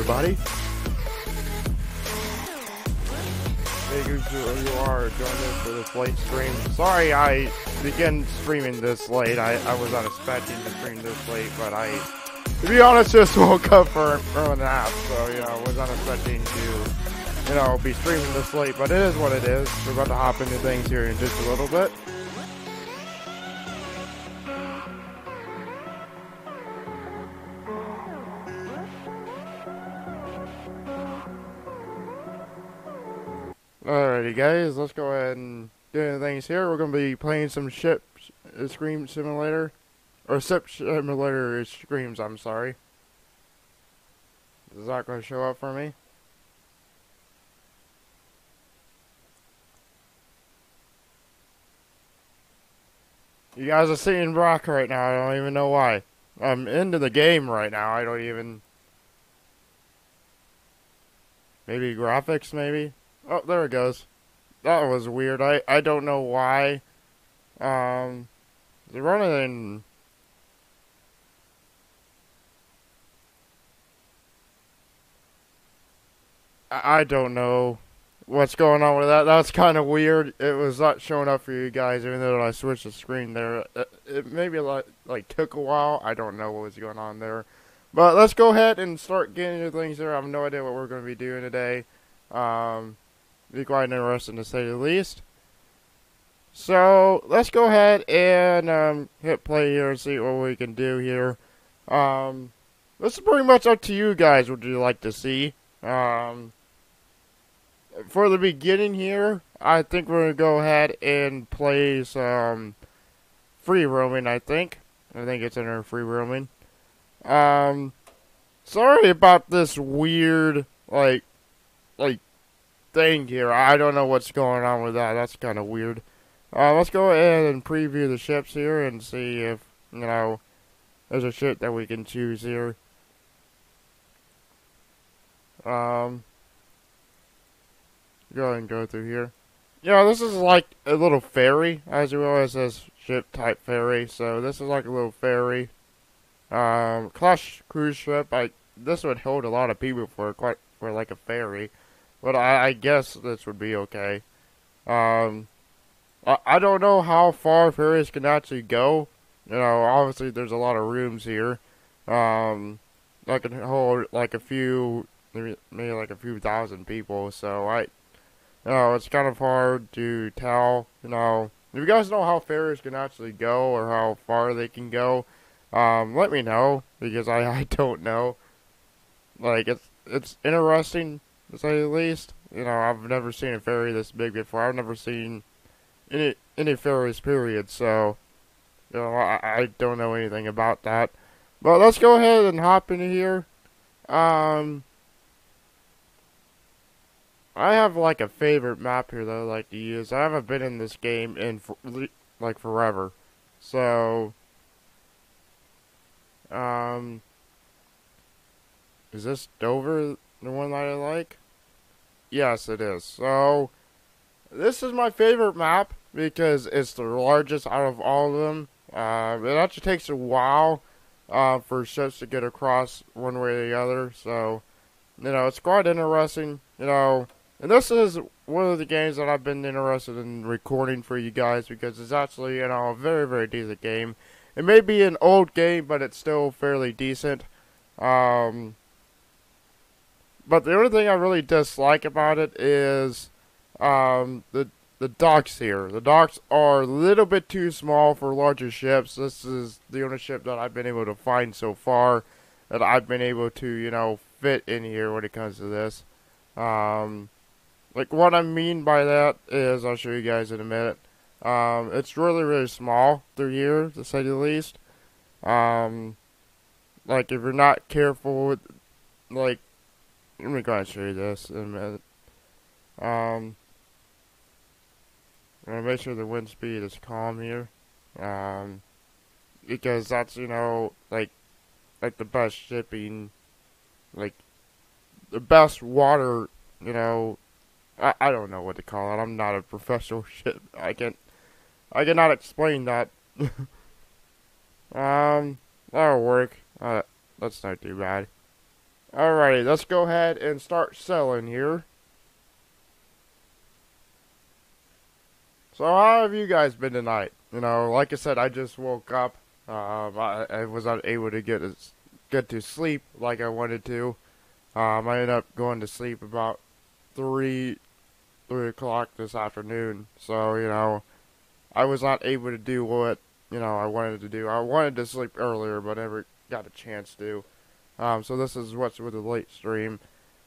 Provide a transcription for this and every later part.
everybody. Thank you you are joining us for this late stream. Sorry I began streaming this late. I was not expecting to stream this late, but to be honest, just woke up for a nap, so, I was not expecting to, be streaming this late, but it is what it is. We're about to hop into things here in just a little bit. Alrighty guys, let's go ahead and do things here. We're going to be playing some Ship Scream Simulator. Or Ship Simulator Extremes, I'm sorry. Is that going to show up for me? You guys are seeing Brock right now, I don't even know why. I'm into the game right now, I don't even... Maybe graphics, maybe? Oh, there it goes. That was weird. I don't know why. They're running. I don't know what's going on with that. That's kind of weird. It was not showing up for you guys, even though I switched the screen there. It maybe like took a while. I don't know what was going on there. But let's go ahead and start getting into things there. I have no idea what we're going to be doing today. Be quite interesting to say the least. So let's go ahead and hit play here and see what we can do here. This is pretty much up to you guys. What you like to see? For the beginning here, I think we're gonna go ahead and play some free roaming. I think it's under free roaming. Sorry about this weird like thing here. I don't know what's going on with that. That's kind of weird. Let's go ahead and preview the ships here and see if, there's a ship that we can choose here. Go ahead and go through here. This is like a little ferry. As you realize, it says ship type ferry. So this is like a little ferry. Class cruise ship. This would hold a lot of people for like a ferry. But I guess this would be okay. I don't know how far ferries can actually go. Obviously there's a lot of rooms here. That can hold like a few, maybe like a few thousand people. So it's kind of hard to tell. If you guys know how ferries can actually go or how far they can go, let me know, because I don't know. Like it's interesting, to say the least. I've never seen a ferry this big before. I've never seen any ferries, period. So, I don't know anything about that. But let's go ahead and hop into here. I have like a favorite map here that I like to use. I haven't been in this game in like forever. So, is this Dover the one that I like? Yes, it is. So, this is my favorite map because it's the largest out of all of them. It actually takes a while for ships to get across one way or the other. So, it's quite interesting. And this is one of the games that I've been interested in recording for you guys because it's actually, a very, very decent game. It may be an old game, but it's still fairly decent. But the only thing I really dislike about it is the docks here. The docks are a little bit too small for larger ships. This is the only ship that I've been able to find so far that I've been able to, fit in here when it comes to this. Like what I mean by that is, I'll show you guys in a minute. It's really, really small through here, to say the least. Like if you're not careful with, like, let me go ahead and show you this in a minute. I'm gonna make sure the wind speed is calm here. Because that's, like the best shipping, like, the best water, I don't know what to call it. I'm not a professional ship. I cannot explain that. That'll work. That's not too bad. Alrighty, let's go ahead and start selling here. So how have you guys been tonight? You know, like I said, I just woke up. I was not able to get to sleep like I wanted to. I ended up going to sleep about 3 o'clock this afternoon. So, you know, I was not able to do what, I wanted to do. I wanted to sleep earlier, but never got a chance to. So this is what's with the late stream.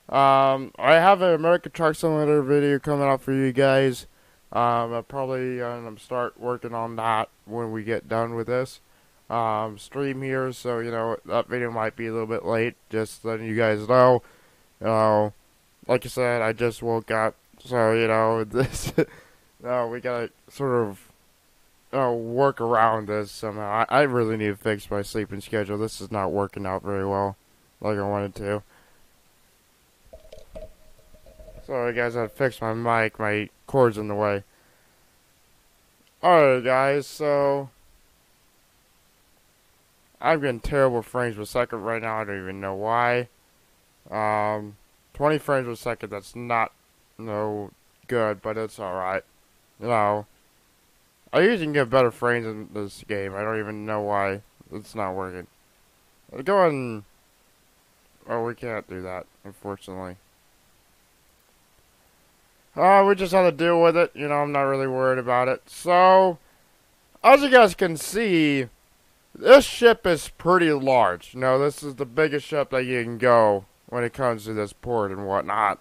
I have an American Truck Simulator video coming out for you guys. I'll probably start working on that when we get done with this stream here. So, that video might be a little bit late. Just letting you guys know. You know, like I said, I just woke up. So, this, we gotta sort of work around this somehow. I really need to fix my sleeping schedule. This is not working out very well like I wanted to. Sorry guys, I had to fix my mic. My cord's in the way. Alright guys, so I'm getting terrible frames per second right now. I don't even know why. 20 frames per second, that's not good, but it's alright. I usually can get better frames in this game. I don't even know why it's not working. Go ahead and... Oh, we can't do that, unfortunately. We just have to deal with it. I'm not really worried about it. So, as you guys can see, this ship is pretty large. This is the biggest ship that you can go when it comes to this port and whatnot.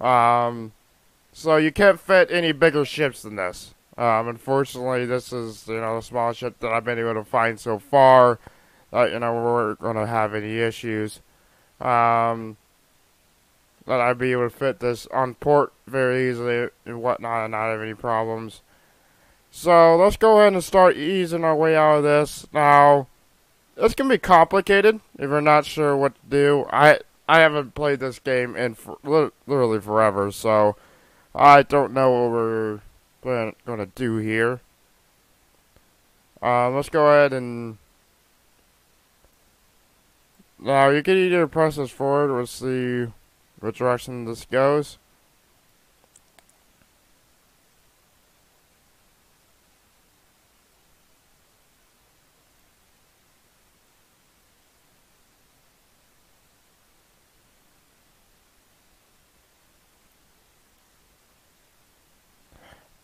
So you can't fit any bigger ships than this. Unfortunately, this is, the smallest ship that I've been able to find so far. We're going to have any issues. That I'd be able to fit this on port very easily and whatnot and not have any problems. So, let's go ahead and start easing our way out of this. Now, this can be complicated if you're not sure what to do. I haven't played this game in literally forever, so I don't know what we're going to do here. Let's go ahead and... Now, you can either press this forward or see which direction this goes.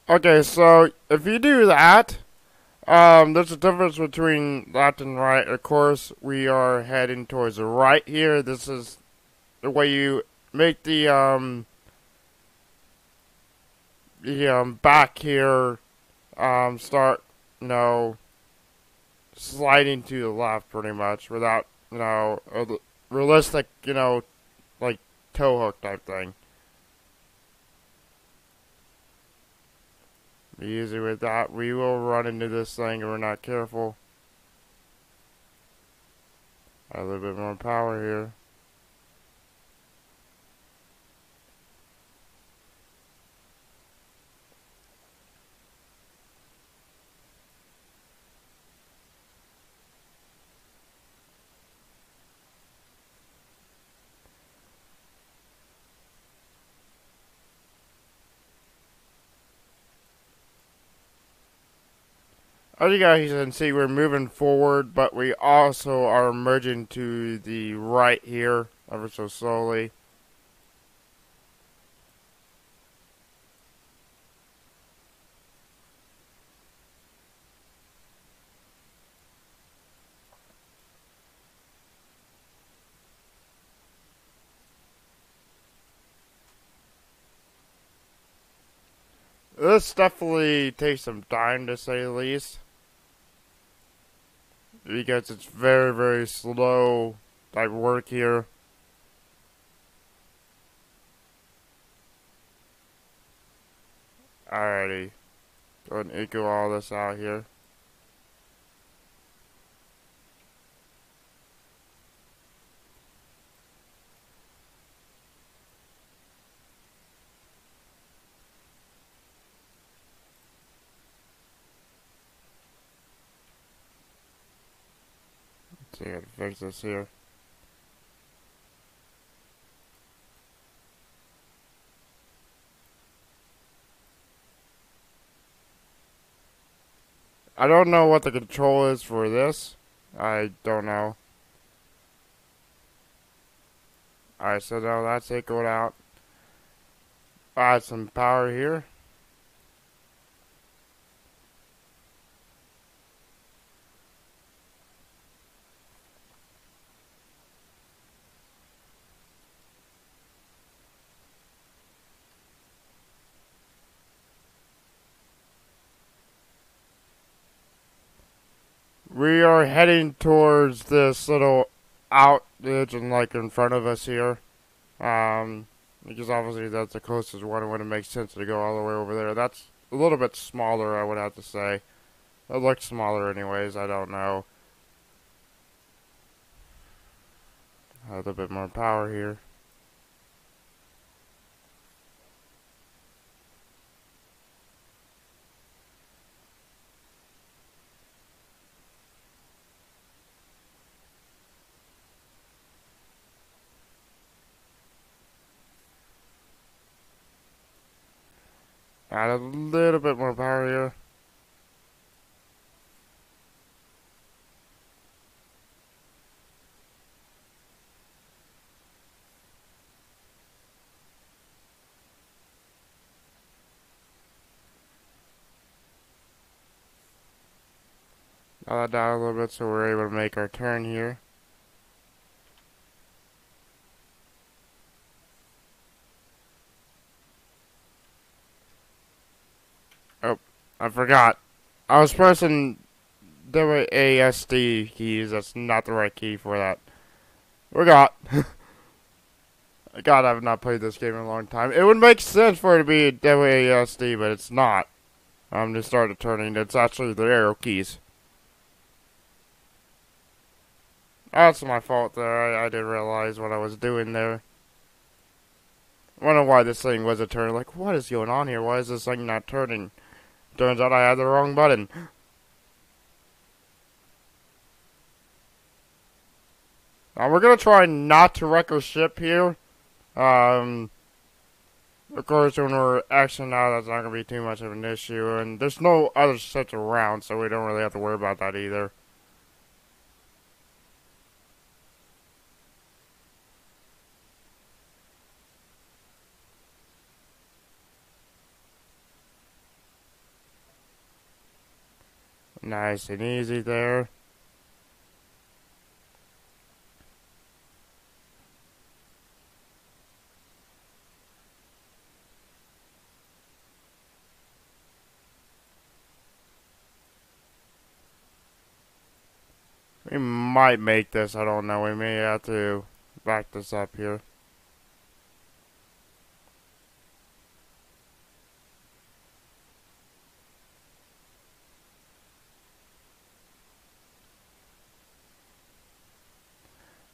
Okay, so if you do that, there's a difference between left and right. Of course, we are heading towards the right here. This is the way you make the back here start, sliding to the left pretty much without, a realistic, like tow hook type thing. Easy with that. We will run into this thing if we're not careful. A little bit more power here. As you guys can see, we're moving forward, but we also are merging to the right here, ever so slowly. This definitely takes some time, to say the least, because it's very, very slow type work here. Alrighty. Go ahead and echo all this out here. Let's see how to fix this here. I don't know what the control is for this. I don't know. Alright, so now that's it going out. Add some power here. We are heading towards this little outage and like in front of us here. Because obviously that's the closest one, it wouldn't make sense to go all the way over there. That's a little bit smaller, I would have to say. It looks smaller anyways, I don't know. A little bit more power here. Add a little bit more power here. Dial that down a little bit so we're able to make our turn here. Oh, I forgot. I was pressing WASD keys. That's not the right key for that. Forgot. God, I've not played this game in a long time. It would make sense for it to be WASD, but it's not. I'm just started turning. It's actually the arrow keys. That's my fault there. I didn't realize what I was doing there. I wonder why this thing wasn't turning. Like, what is going on here? Why is this thing not turning? Turns out I had the wrong button. Now we're gonna try not to wreck our ship here. Of course, when we're exiting out, that's not gonna be too much of an issue. And there's no other ships around, so we don't really have to worry about that either. Nice and easy there. We might make this, I don't know. We may have to back this up here.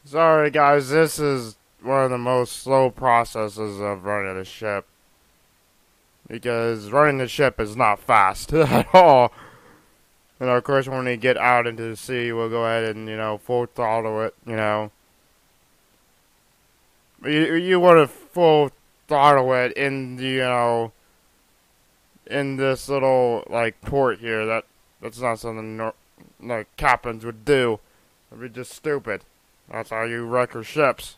Sorry guys, this is one of the most slow processes of running a ship. Because running the ship is not fast at all. And of course when we get out into the sea, we'll go ahead and, full throttle it, You want to full throttle it in the, in this little, like, port here. That's not something, like, captains would do. It'd be just stupid. That's how you wreck your ships.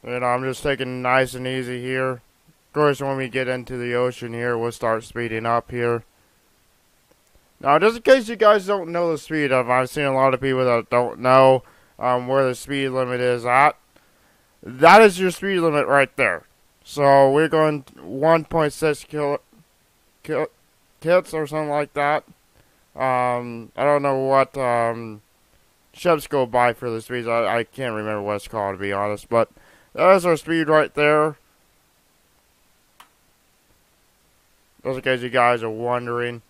I'm just taking nice and easy here. Of course, when we get into the ocean here, we'll start speeding up here. Now, just in case you guys don't know the speed of, I've seen a lot of people that don't know where the speed limit is at. That is your speed limit right there. So, we're going 1.6 kits or something like that. I don't know what ships go by for the speeds. I can't remember what it's called, to be honest. But that's our speed right there. Just in case you guys are wondering.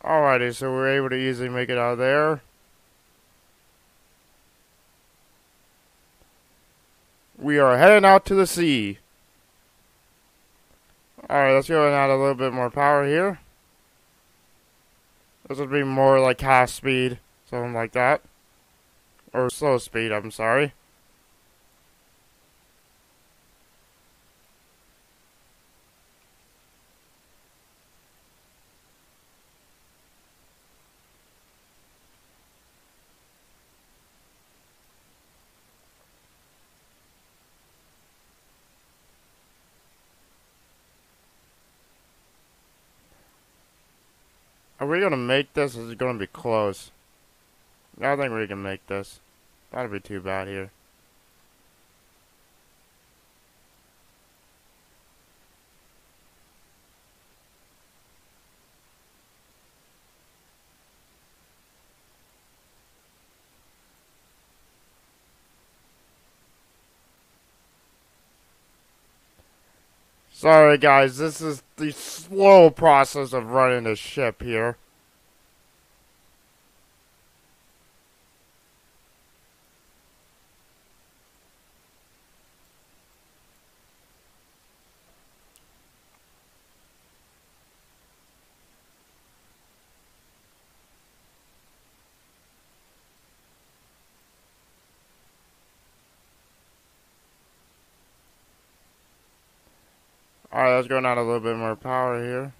Alrighty, so we're able to easily make it out of there. We are heading out to the sea. Alright, let's go and add a little bit more power here. This would be more like half speed, something like that. Or slow speed, I'm sorry. Are we gonna make this? Or is it gonna be close? I think we can make this. That'll be too bad here. Sorry guys, this is the slow process of running a ship here. Alright, let's go down a little bit more power here.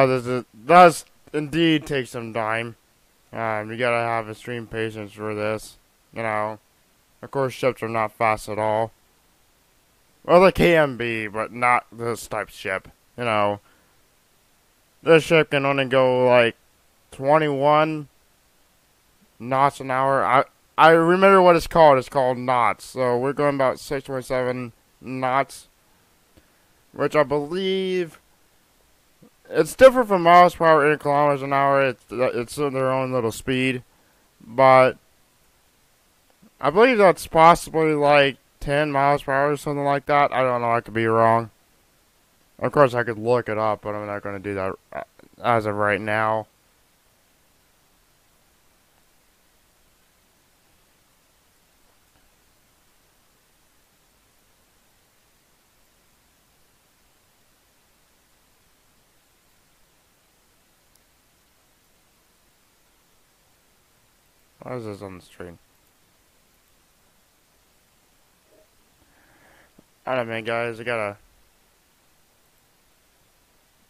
This does indeed take some time. You gotta have extreme patience for this. You know, of course, ships are not fast at all. Well, they can be, but not this type of ship. You know, this ship can only go like 21 knots an hour. I remember what it's called. It's called knots. So we're going about 6.7 knots, which I believe it's different from miles per hour and kilometers an hour. It's in their own little speed, but I believe that's possibly like 10 miles per hour or something like that. I don't know. I could be wrong. Of course, I could look it up, but I'm not going to do that as of right now. Why is this on the screen? I don't know, guys. I gotta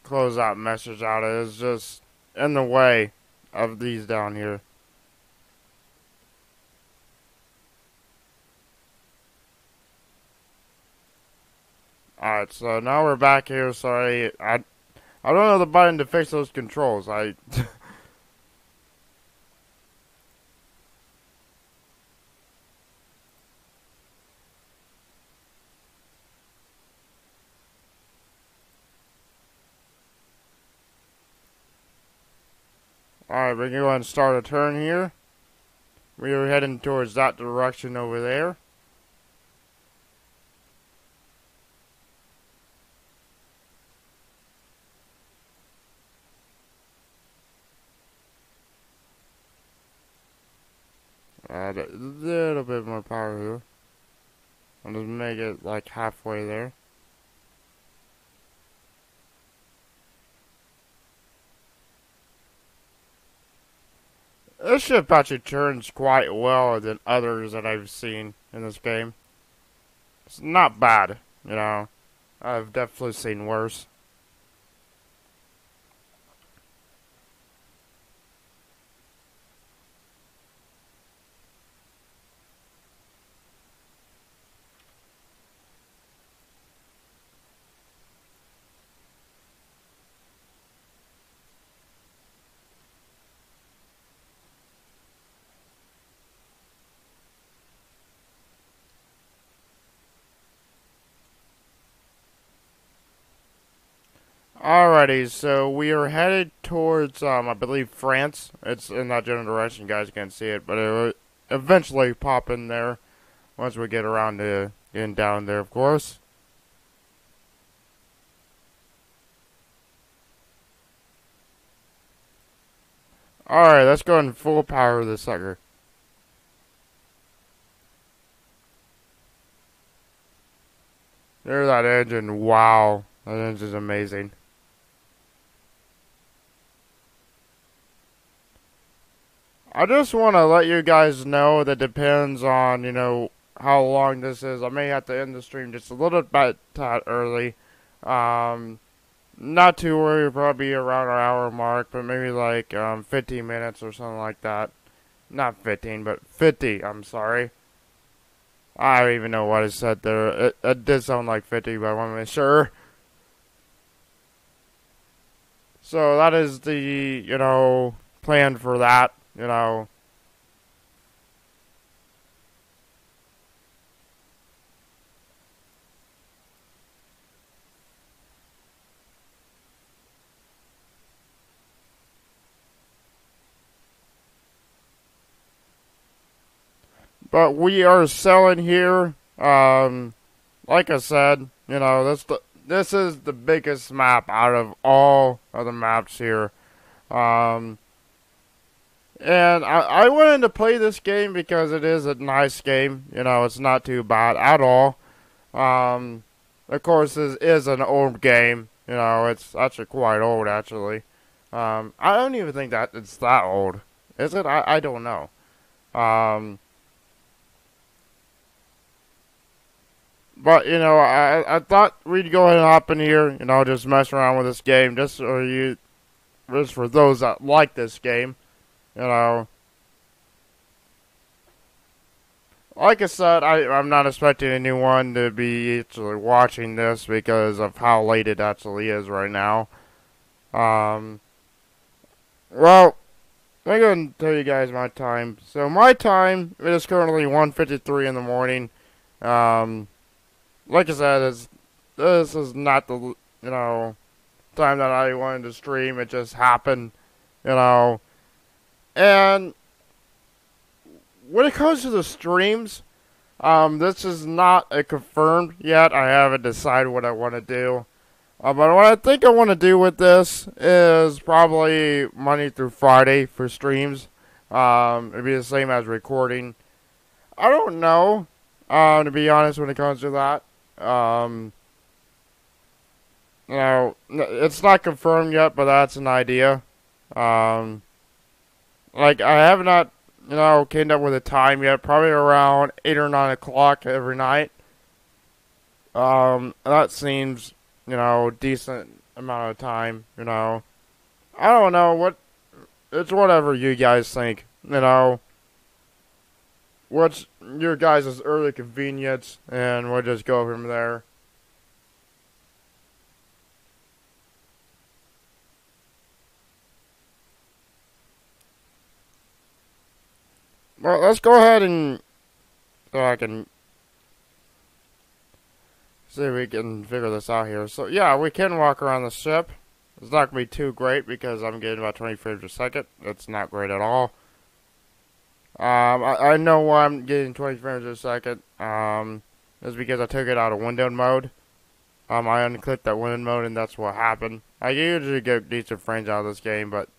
close that message out. It's just in the way of these down here. Alright, so now we're back here. Sorry, I don't know the button to fix those controls. Alright, we're going to go ahead and start a turn here. We are heading towards that direction over there. Add a little bit more power here. I'll just make it like halfway there. This ship actually turns quite well than others that I've seen in this game. It's not bad, you know. I've definitely seen worse. Alrighty, so we are headed towards, I believe, France. It's in that general direction. You guys can't see it, but it will eventually pop in there once we get around to getting down there, of course. Alright, let's go in full power of this sucker. There's that engine. Wow, that engine's amazing. I just want to let you guys know that depends on, how long this is. I may have to end the stream just a little bit early. Um, Not too worried, probably around our hour mark, but maybe like 15 minutes or something like that. Not 15, but 50, I'm sorry. I don't even know what I said there. It did sound like 50, but I want to make sure. So that is the, plan for that. But we are selling here. Like I said, this is the biggest map out of all of the maps here. Um, and I wanted to play this game because it is a nice game. It's not too bad at all. Um, of course, this is an old game. It's actually quite old, actually. I don't even think that it's that old. Is it? I don't know. Um, but, I thought we'd go ahead and hop in here, just mess around with this game, just for those that like this game, you know. Like I said, I'm not expecting anyone to be actually watching this because of how late it actually is right now. Um, well, I'm going to tell you guys my time. So my time, it is currently 1:53 in the morning. Um, like I said, this is not the, time that I wanted to stream. It just happened, you know. And when it comes to the streams, this is not a confirmed yet. I haven't decided what I want to do. But what I think I want to do with this is probably Monday through Friday for streams. It'd be the same as recording. I don't know, to be honest, when it comes to that. It's not confirmed yet, but that's an idea. Like, I have not, came up with a time yet. Probably around 8 or 9 o'clock every night. That seems, decent amount of time, I don't know, it's whatever you guys think, what's your guys' early convenience, and we'll just go from there. Well, let's go ahead and, so I can see if we can figure this out here. So, yeah, we can walk around the ship. It's not going to be too great because I'm getting about 20 frames per second. It's not great at all. I know why I'm getting 20 frames per second. It's because I took it out of windowed mode. I unclicked that windowed mode and that's what happened. I usually get decent frames out of this game, but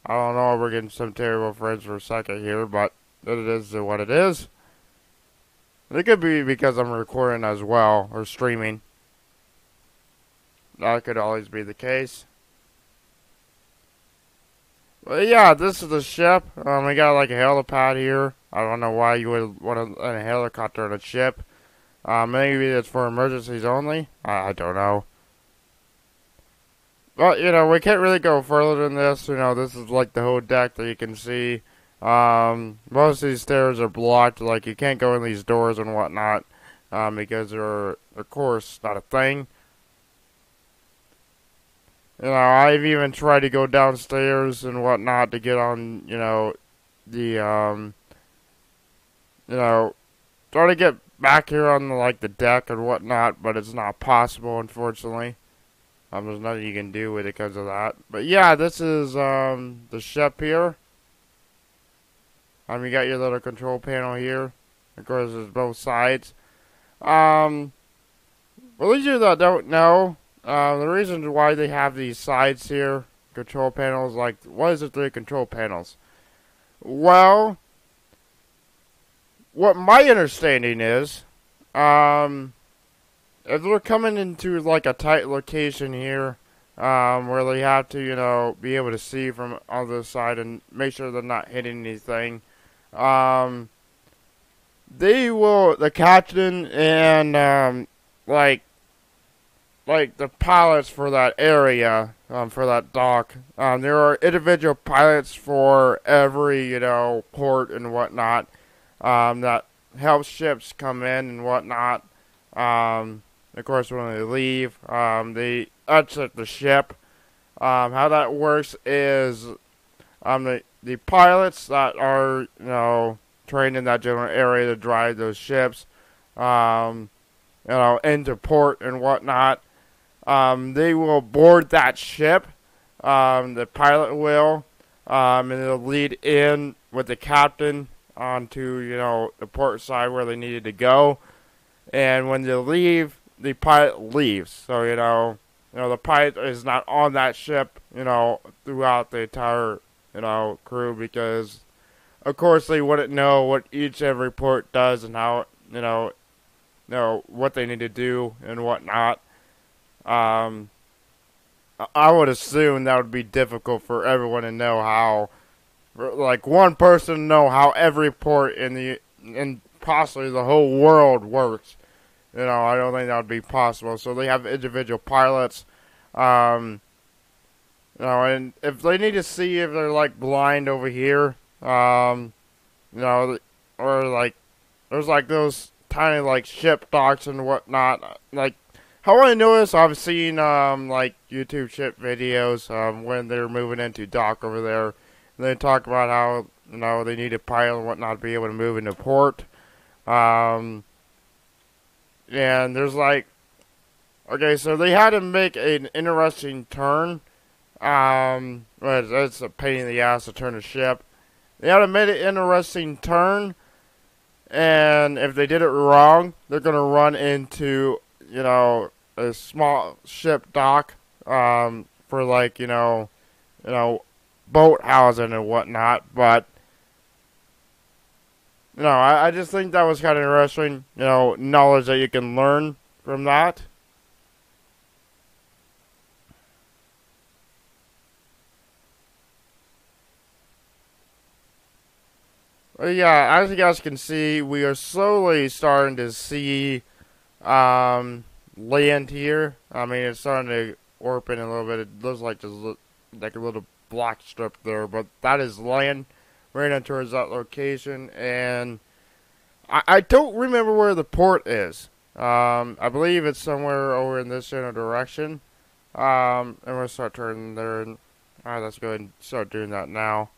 I don't know if we're getting some terrible frames per second here, but it is what it is. It could be because I'm recording as well, or streaming. That could always be the case. But yeah, this is the ship. We got like a helipad here. I don't know why you would want a helicopter on a ship. Maybe it's for emergencies only. I don't know. But, we can't really go further than this. This is like the whole deck that you can see. Most of these stairs are blocked. Like, you can't go in these doors and whatnot. Because they're, of course, not a thing. I've even tried to go downstairs and whatnot to get on, try to get back here on, the deck and whatnot, but it's not possible, unfortunately. There's nothing you can do with it because of that. But yeah, this is, the ship here. You got your little control panel here. Of course, there's both sides. For those of you that don't know, the reason why they have these sides here, control panels, what is the 3 control panels? Well, what my understanding is, if they're coming into, a tight location here, where they have to, be able to see from on the side and make sure they're not hitting anything. Um, the captain and, like, the pilots for that area, for that dock. There are individual pilots for every, port and whatnot, that help ships come in and whatnot. Of course, when they leave, they exit the ship. How that works is, the pilots that are, trained in that general area to drive those ships, into port and whatnot. They will board that ship. The pilot will, and they'll lead in with the captain onto, the port side where they needed to go. And when they leave, the pilot leaves. So, the pilot is not on that ship, throughout the entire, crew, because, of course, they wouldn't know what every port does and how, what they need to do and whatnot. I would assume that would be difficult for everyone to know how, like one person to know how every port in possibly the whole world works. I don't think that would be possible. So they have individual pilots, and if they need to see if they're like blind over here, or like there's like those tiny like ship docks and whatnot, like. How I know this, I've seen, like, YouTube ship videos, when they're moving into dock over there. And they talk about how, they need a pilot and whatnot to be able to move into port. And there's, like, okay, so they had to make an interesting turn. It's a pain in the ass to turn a ship. They had to make an interesting turn. And if they did it wrong, they're going to run into, a small ship dock, for like, boat housing and whatnot, but, I just think that was kind of interesting, knowledge that you can learn from that. But yeah, as you guys can see, we are slowly starting to see, land here. I mean, it's starting to warp in a little bit. It looks like just like a little black strip there, but that is land. We're heading towards that location, and I don't remember where the port is. I believe it's somewhere over in this general direction. And we'll start turning there. And, alright, let's go ahead and start doing that now.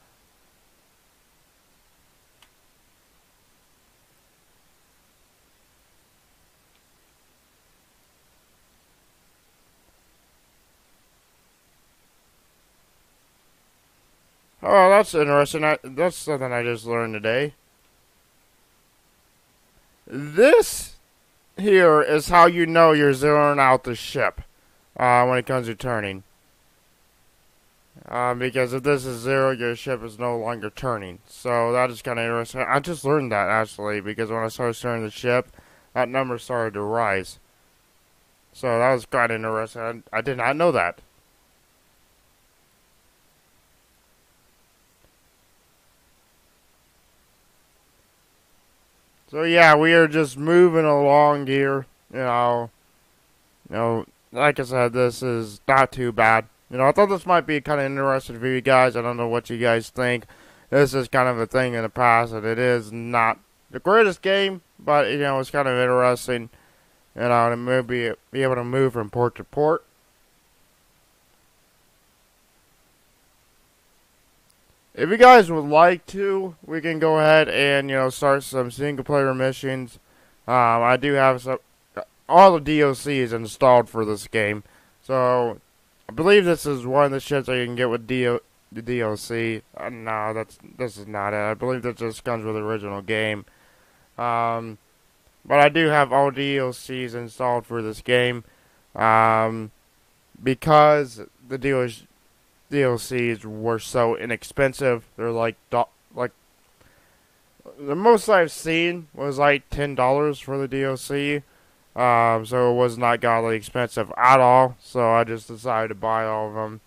Oh, that's interesting. That's something I just learned today. This here is how you know you're zeroing out the ship when it comes to turning. Because if this is 0, your ship is no longer turning. So that is kind of interesting. I just learned that, actually, because when I started turning the ship, that number started to rise. So that was quite interesting. I did not know that. So yeah, we are just moving along here. Like I said, this is not too bad. I thought this might be kind of interesting for you guys. I don't know what you guys think. This is kind of a thing in the past, and it is not the greatest game, but it's kind of interesting. To maybe be able to move from port to port. If you guys would like to, we can go ahead and, start some single-player missions. I do have all the DLCs installed for this game. So, I believe this is one of the ships that you can get with the DLC. No, this is not it. I believe that just comes with the original game. But I do have all DLCs installed for this game. Because the DLCs were so inexpensive. They're like the most I've seen was like $10 for the DLC. So it was not godly expensive at all. So I just decided to buy all of them.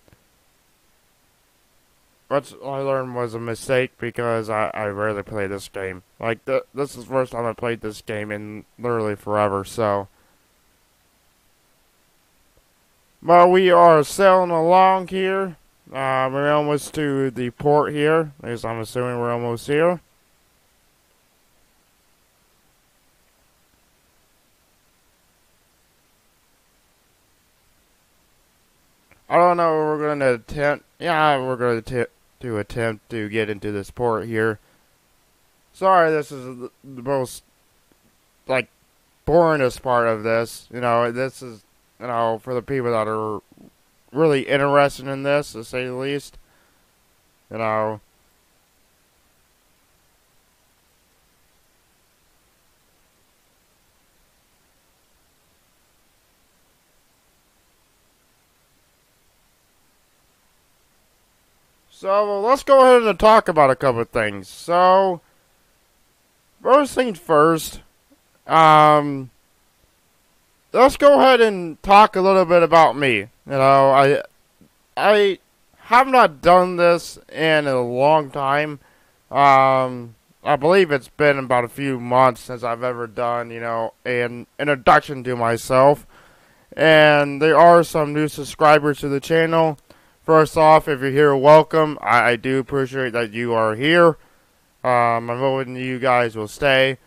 What I learned was a mistake because I rarely play this game. Like, this is the first time I played this game in literally forever, so. But we are sailing along here. We're almost to the port here. At least I'm assuming we're almost here. I don't know if we're going to attempt. Yeah, we're going to attempt to get into this port here. Sorry, this is the most, like, boringest part of this. You know, this is, you know, for the people that are really interested in this, to say the least. You know. So, let's go ahead and talk about a couple of things. So, first things first, let's go ahead and talk a little bit about me. You know, I have not done this in a long time. I believe it's been about a few months since I've ever done, you know, an introduction to myself. And there are some new subscribers to the channel. First off, if you're here, welcome. I do appreciate that you are here. I'm hoping you guys will stay.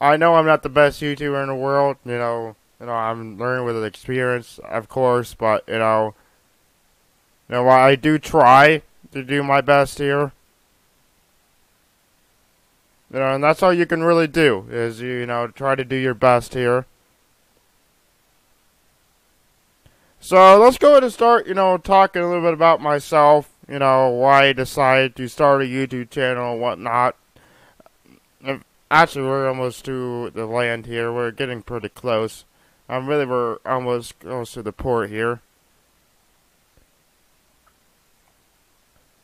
I know I'm not the best YouTuber in the world. I'm learning with experience, of course, but I do try to do my best here. And that's all you can really do is try to do your best here. So let's go ahead and start, talking a little bit about myself. Why I decided to start a YouTube channel and whatnot. Actually, we're almost to the land here. We're getting pretty close. We're almost close to the port here.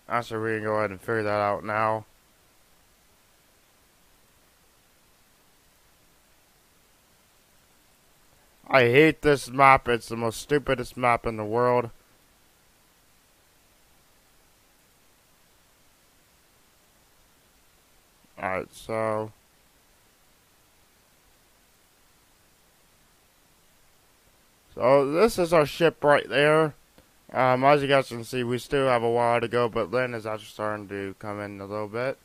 Actually, we can go ahead and figure that out now. I hate this map. It's the most stupidest map in the world. Alright, so this is our ship right there. As you guys can see, we still have a while to go, but land is actually starting to come in a little bit.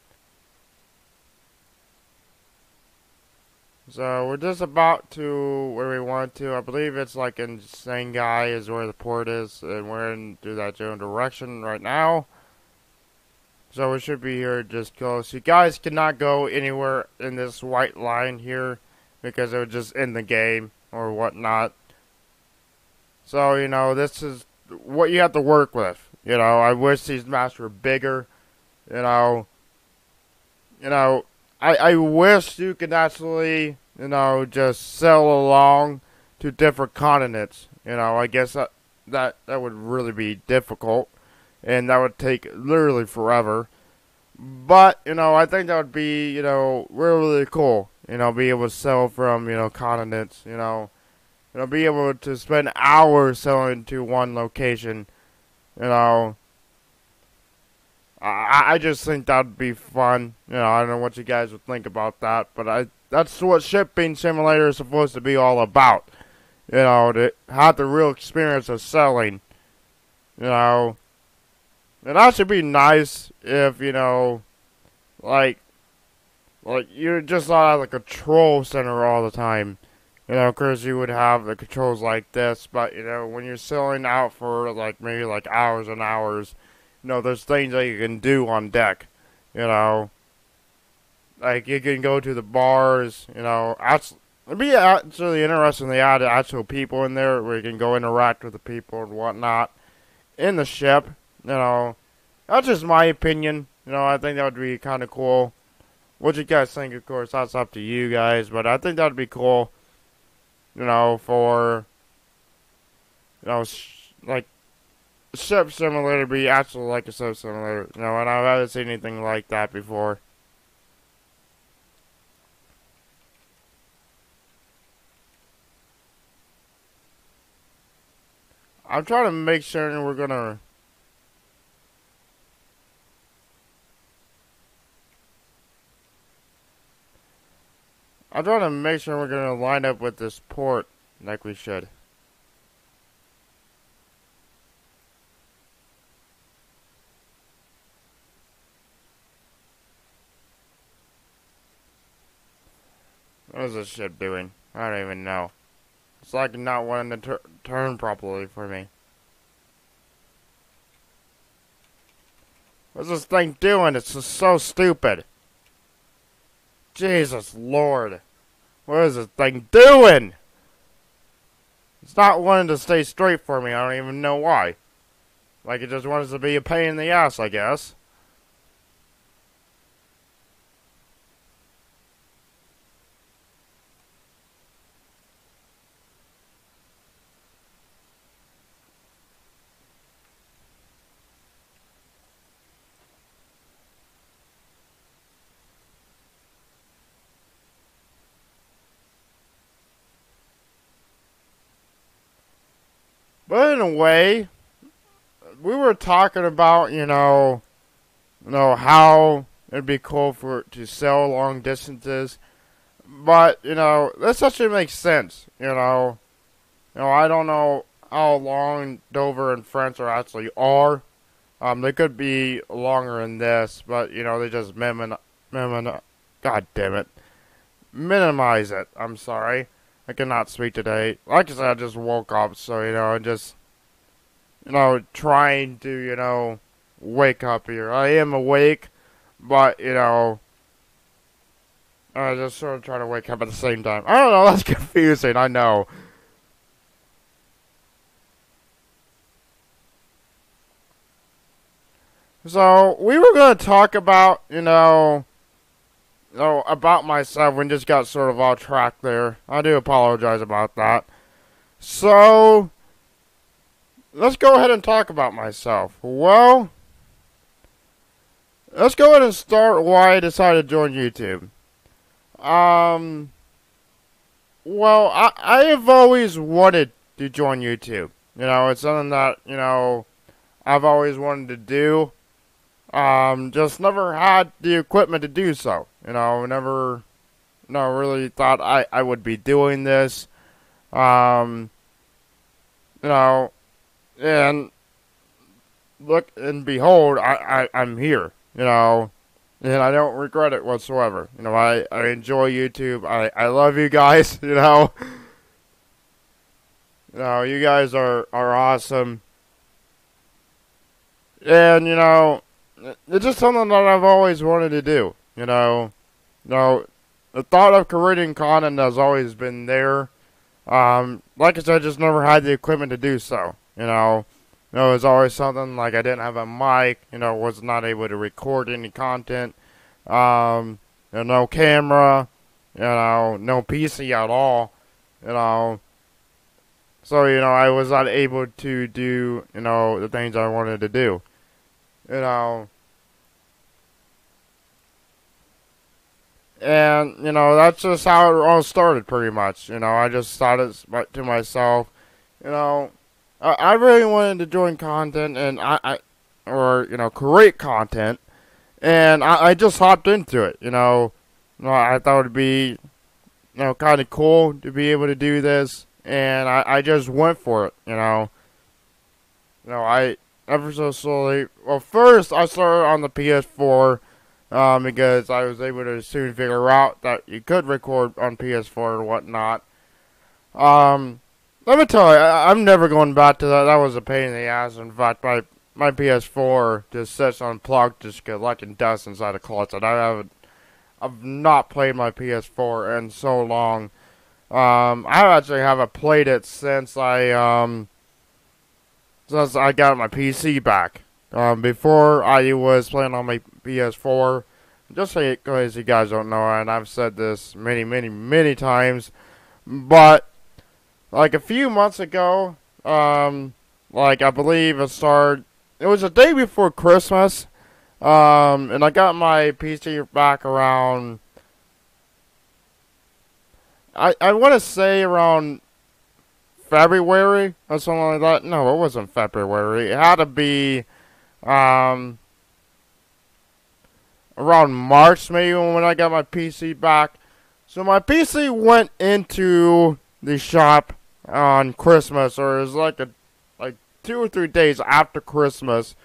So we're just about to where we want to. I believe it's like in Shanghai is where the port is, and we're in that general direction right now. So we should be here just close. You guys cannot go anywhere in this white line here because it would just end the game or whatnot. So, this is what you have to work with. I wish these maps were bigger. I wish you could actually, just sail along to different continents. I guess that would really be difficult. And that would take literally forever. But, I think that would be, really, really cool. Be able to sail from, continents, be able to spend hours sailing to one location. I just think that would be fun. I don't know what you guys would think about that, but that's what shipping simulator is supposed to be all about. To have the real experience of sailing. It actually be nice if, like you're just not at the control center all the time. Of course you would have the controls like this, but, when you're sailing out for, maybe, hours and hours, there's things that you can do on deck, Like, you can go to the bars, it'd be actually interesting to add actual people in there where you can go interact with the people and whatnot in the ship, That's just my opinion, I think that would be kind of cool. What you guys think, of course, that's up to you guys, but I think that would be cool. For, like, ship simulator be actually like a ship simulator, and I haven't seen anything like that before. I'm trying to make sure we're gonna. I'm trying to make sure we're gonna line up with this port like we should. What is this ship doing? I don't even know. It's like not wanting to turn properly for me. What's this thing doing? It's just so stupid. Jesus Lord. What is this thing doing? It's not wanting to stay straight for me. I don't even know why. Like it just wants to be a pain in the ass, I guess. But in a way, we were talking about, how it'd be cool for it to sail long distances. But, this actually makes sense, I don't know how long Dover and France actually are. They could be longer than this, but, they just God damn it. Minimize it. I'm sorry. I cannot speak today. Like I said, I just woke up, so, just, trying to, wake up here. I am awake, but, I just sort of trying to wake up at the same time. I don't know, that's confusing, I know. So, we were going to talk about, about myself. We just got sort of off track there. I do apologize about that. So, let's go ahead and talk about myself. Well, let's go ahead and start why I decided to join YouTube. Well, I have always wanted to join YouTube. It's something that, I've always wanted to do. Just never had the equipment to do so. Never, really thought I would be doing this. And look and behold, I'm here, and I don't regret it whatsoever. I enjoy YouTube. I love you guys, you guys are awesome. And, it's just something that I've always wanted to do, the thought of creating content has always been there. Like I said, I just never had the equipment to do so, it was always something like I didn't have a mic, was not able to record any content, no camera, no PC at all, so, I was not able to do, the things I wanted to do, and, that's just how it all started pretty much, I just thought to myself, I really wanted to join content and create content, and I just hopped into it, I thought it'd be, kind of cool to be able to do this, and I just went for it, I ever so slowly, well, first I started on the PS4, because I was able to soon figure out that you could record on PS4 and whatnot, let me tell you, I'm never going back to that. That was a pain in the ass. In fact, my PS4 just sits unplugged, just collecting dust inside a closet. I've not played my PS4 in so long. I actually haven't played it since I got my PC back. Before I was playing on my PS4, just so because you guys don't know, and I've said this many times, but like a few months ago, like I believe it was the day before Christmas, and I got my PC back around, I want to say around February or something like that. No, it wasn't February. It had to be um, around March maybe when I got my PC back. So my PC went into the shop on Christmas, or it was like 2 or 3 days after Christmas.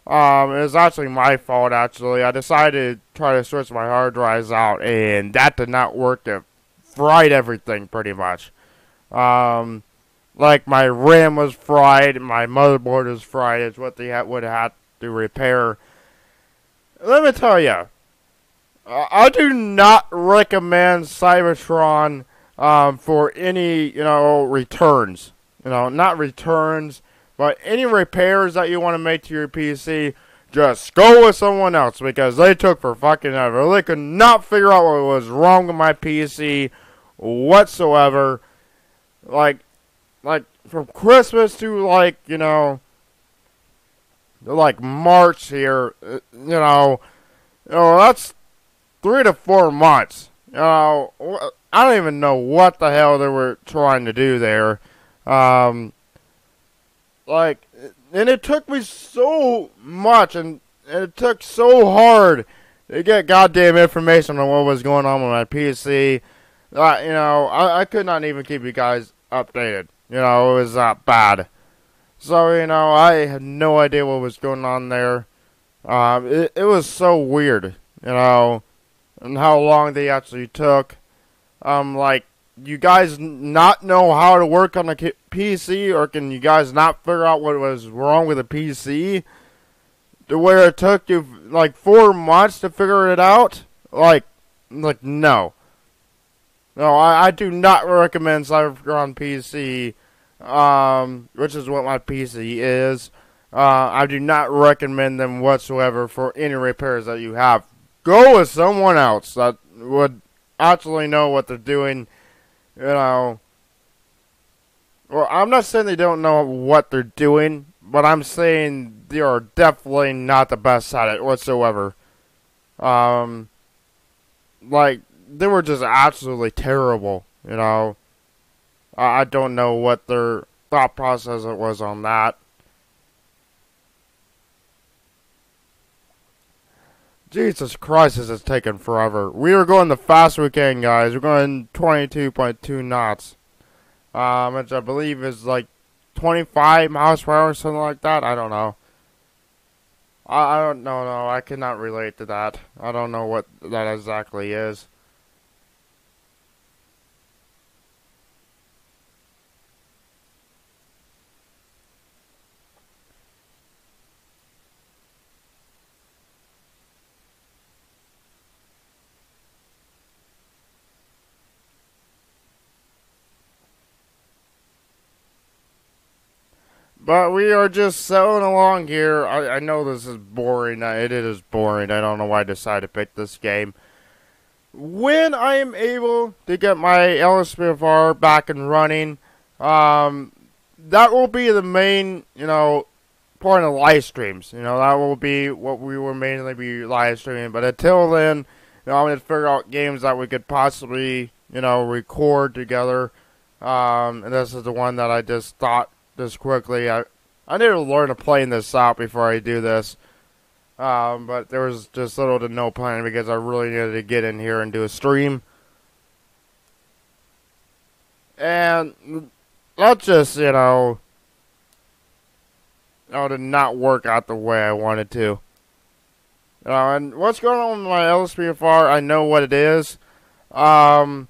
It was actually my fault. Actually, I decided to try to switch my hard drives out, and that did not work. It fried everything pretty much. Like my RAM was fried, my motherboard was fried. Is what they would have had to repair. Let me tell you, I do not recommend Cybertron for any returns. Not returns, but any repairs that you want to make to your PC. Just go with someone else because they took for fucking ever. They could not figure out what was wrong with my PC whatsoever. Like from Christmas to like March here, that's 3 to 4 months. I don't even know what the hell they were trying to do there. And it took me so much, and it took so hard to get goddamn information on what was going on with my PC. I could not even keep you guys updated. It was that bad. So, I had no idea what was going on there. It was so weird, and how long they actually took. You guys not know how to work on a PC, or can you guys not figure out what was wrong with the PC? To where it took you, 4 months to figure it out? No. No, I do not recommend Cybertron PC, which is what my PC is. I do not recommend them whatsoever for any repairs that you have. Go with someone else that would actually know what they're doing, Well, I'm not saying they don't know what they're doing, but I'm saying they are definitely not the best at it whatsoever. They were just absolutely terrible, I don't know what their thought process was on that. Jesus Christ, this is taking forever. We are going the fastest we can, guys. We're going 22.2 knots. Which I believe is 25 miles per hour or something like that. I don't know. I don't know. No, I cannot relate to that. I don't know what that exactly is. But we are just sailing along here. I know this is boring. It is boring. I don't know why I decided to pick this game. When I am able to get my LSPFR back and running, that will be the main, point of live streams. That will be what we will mainly be live streaming. But until then, I'm going to figure out games that we could possibly, record together. And this is the one that I just thought this quickly. I need to learn to playing this out before I do this. But there was just little to no plan because I really needed to get in here and do a stream. And that just, did not work out the way I wanted to. And what's going on with my LSPFR, I know what it is. And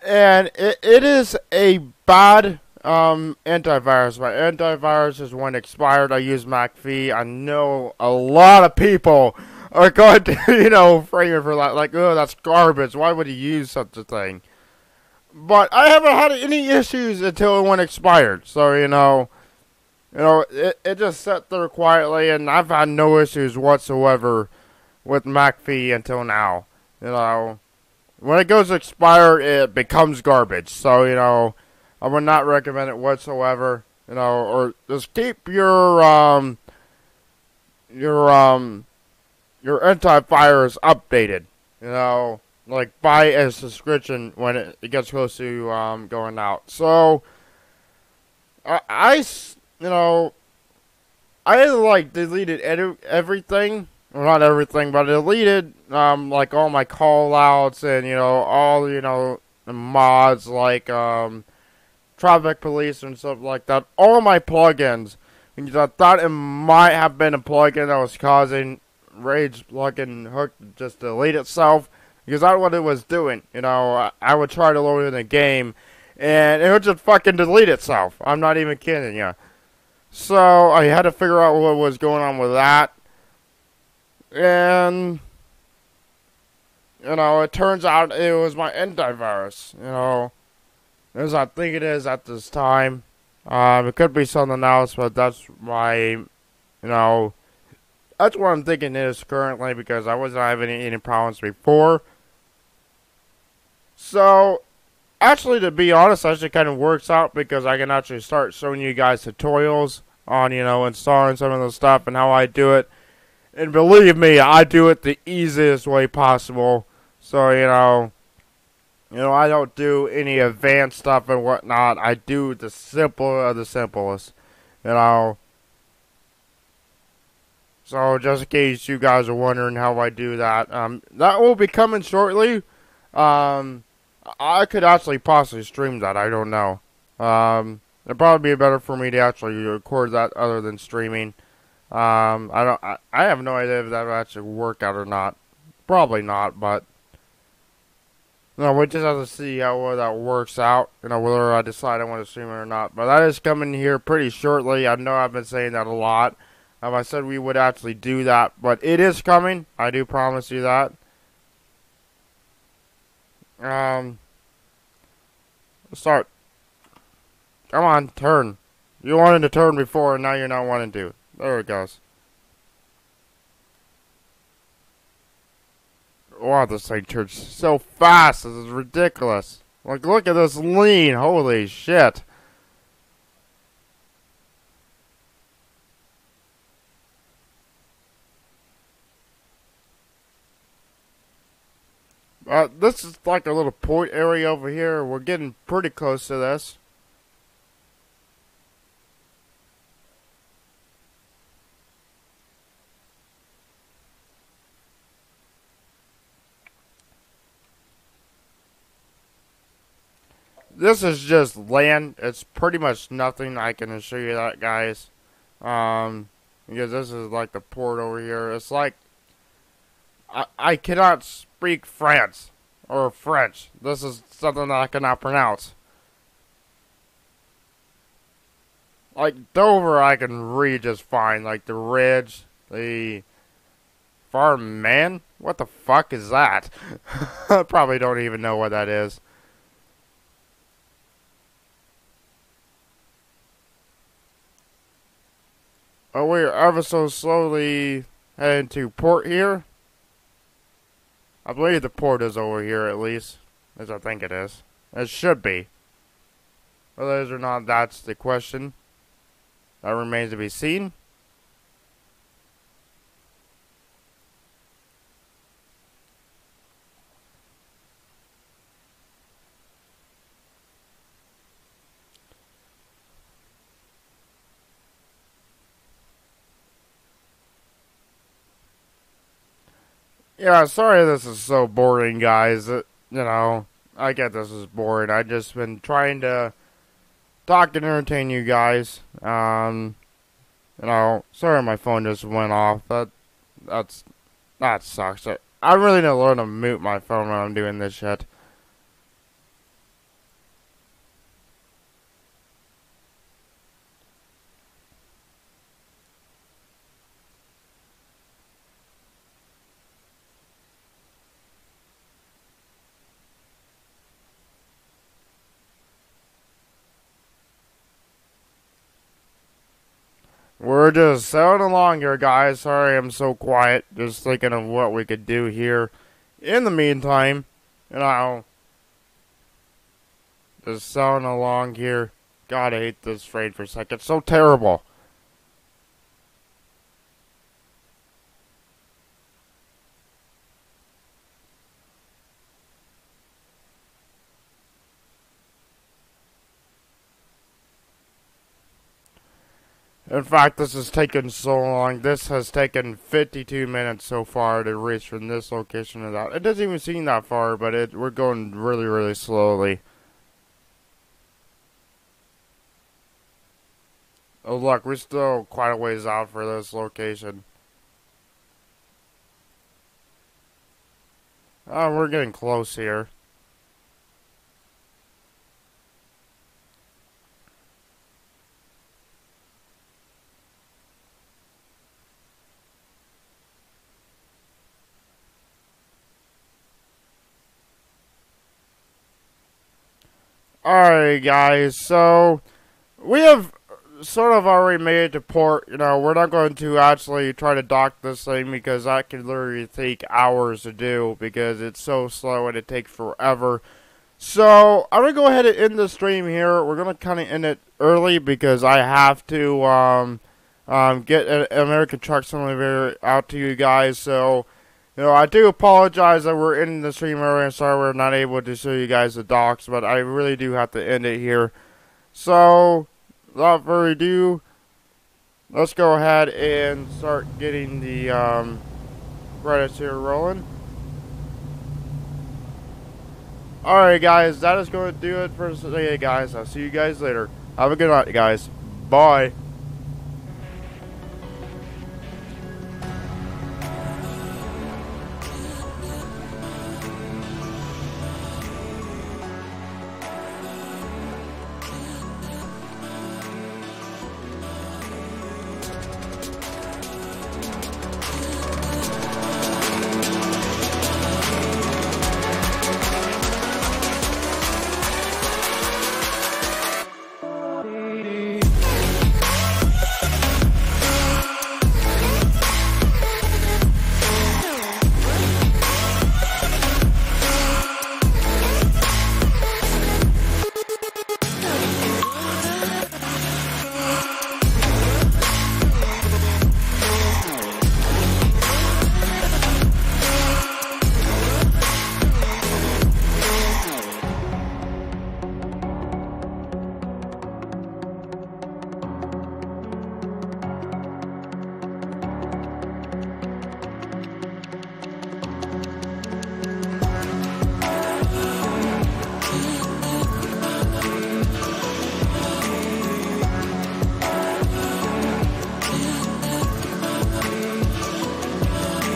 it is a bad antivirus. My antivirus is when expired. I use McAfee. I know a lot of people are going to, frame it for that. Oh, that's garbage. Why would you use such a thing? But I haven't had any issues until it went expired. So, it just sat there quietly, and I've had no issues whatsoever with McAfee until now. When it goes expired, it becomes garbage. So, I would not recommend it whatsoever, or just keep your antivirus updated, buy a subscription when it gets close to, going out. So, you know, I like deleted everything. Well, not everything, but I deleted like all my call outs and all the mods like traffic police and stuff like that. All my plugins. Because I thought it might have been a plugin that was causing Rage plugin hook to just delete itself. Because that's what it was doing. I would try to load in a game and it would just fucking delete itself. I'm not even kidding you. So I had to figure out what was going on with that. And, it turns out it was my antivirus, as I think it is at this time. It could be something else, but that's that's what I'm thinking it is currently because I wasn't having any problems before. So, actually, to be honest, actually kind of works out because I can actually start showing you guys tutorials on, installing some of the stuff and how I do it. And believe me, I do it the easiest way possible. So, I don't do any advanced stuff and whatnot. I do the simple of the simplest, So, just in case you guys are wondering how I do that, that will be coming shortly. I could actually possibly stream that. I don't know. It'd probably be better for me to actually record that other than streaming. I have no idea if that will actually work out or not. Probably not, but no, we just have to see how that works out. Whether I decide I want to stream it or not. But that is coming here pretty shortly. I know I've been saying that a lot. I said we would actually do that, but it is coming. I do promise you that. Start. Come on, turn. You wanted to turn before, and now you're not wanting to. There it goes. Wow, this thing turns so fast. This is ridiculous. Like, look at this lean. Holy shit. This is like a little port area over here. We're getting pretty close to this. This is just land. It's pretty much nothing. I can assure you that, guys. Because this is like the port over here. It's like I cannot speak France or French. This is something that I cannot pronounce. Like Dover, I can read just fine. Like the ridge, the farm man. What the fuck is that? I probably don't even know what that is. Oh, we're ever so slowly heading to port here. I believe the port is over here at least, as I think it is. It should be. Whether it is or not, that's the question. That remains to be seen. Yeah, sorry this is so boring, guys. I get this is boring. I just been trying to talk and entertain you guys. Sorry my phone just went off. That sucks. I really need to learn to mute my phone when I'm doing this shit. We're just sailing along here, guys. Sorry I'm so quiet. Just thinking of what we could do here. In the meantime, just sailing along here. God, I hate this train for a second. It's so terrible. In fact, this has taken so long. This has taken 52 minutes so far to reach from this location to that. It doesn't even seem that far, but we're going really, really slowly. Oh look, we're still quite a ways out for this location. Oh, we're getting close here. Alright guys, so we have sort of already made it to port. You know, we're not going to actually try to dock this thing because that can literally take hours to do because it's so slow and it takes forever. So I'm gonna go ahead and end the stream here. We're gonna kind of end it early because I have to get an American Truck Simulator out to you guys. So I do apologize that we're ending the stream early and sorry we're not able to show you guys the docks, but I really do have to end it here. So without further ado, let's go ahead and start getting the credits here rolling. Alright guys, that is going to do it for today guys. I'll see you guys later. Have a good night guys. Bye.